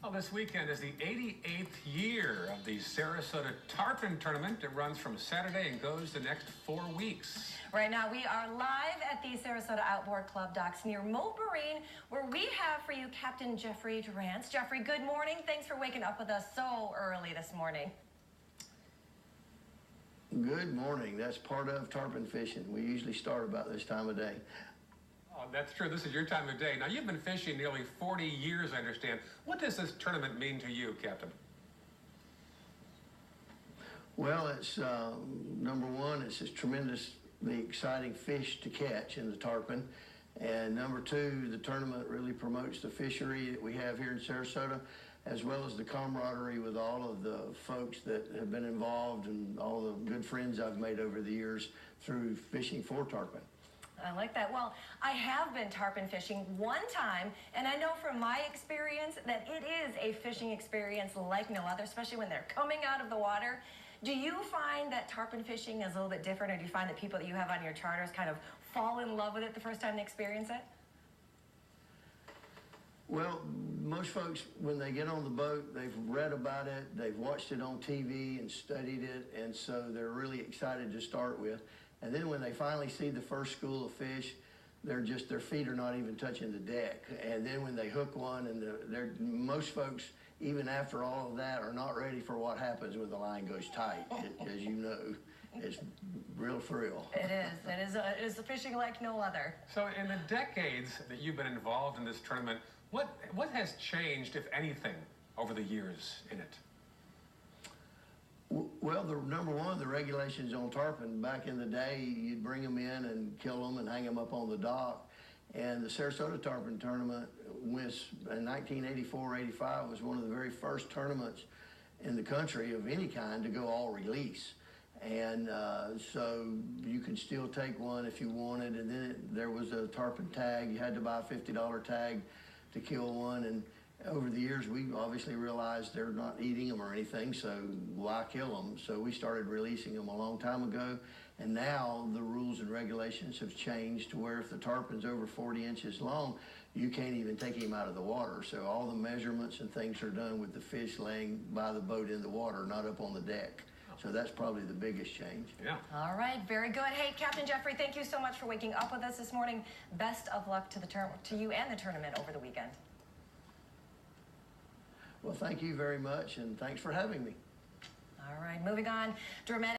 Well, this weekend is the 88th year of the Sarasota Tarpon tournament. It runs from Saturday and goes the next 4 weeks. Right now, we are live at the Sarasota Outboard Club docks near Moat Marine, where we have for you Captain Jeffrey Durant. Jeffrey, good morning. Thanks for waking up with us so early this morning. Good morning. That's part of tarpon fishing. We usually start about this time of day. Oh, that's true. This is your time of day. Now, you've been fishing nearly 40 years, I understand. What does this tournament mean to you, Captain? Well, it's number one, it's just tremendously exciting fish to catch in the tarpon. And number two, the tournament really promotes the fishery that we have here in Sarasota, as well as the camaraderie with all of the folks that have been involved and all the good friends I've made over the years through fishing for tarpon. I like that. Well, I have been tarpon fishing one time, and I know from my experience that it is a fishing experience like no other, especially when they're coming out of the water. Do you find that tarpon fishing is a little bit different, or do you find that people that you have on your charters kind of fall in love with it the first time they experience it? Well, most folks, when they get on the boat, they've read about it, they've watched it on TV and studied it, and so they're really excited to start with. And then when they finally see the first school of fish, their feet are not even touching the deck. And then when they hook one, and most folks, even after all of that, are not ready for what happens when the line goes tight. As you know, it's real thrill. It is. It is a fishing like no other. So in the decades that you've been involved in this tournament, what has changed, if anything, over the years in it? Well, number one, the regulations on tarpon. Back in the day, you'd bring them in and kill them and hang them up on the dock. And the Sarasota Tarpon Tournament was, in 1984-85, was one of the very first tournaments in the country of any kind to go all release. And so you could still take one if you wanted. And then there was a tarpon tag. You had to buy a $50 tag to kill one. And over the years, we obviously realized they're not eating them or anything, so why kill them? So we started releasing them a long time ago, and now the rules and regulations have changed to where if the tarpon's over 40 inches long, you can't even take him out of the water. So all the measurements and things are done with the fish laying by the boat in the water, not up on the deck. So that's probably the biggest change. Yeah. All right, very good. Hey, Captain Jeffrey, thank you so much for waking up with us this morning. Best of luck to you and the tournament over the weekend. Well, thank you very much, and thanks for having me. All right, moving on. Dramatic.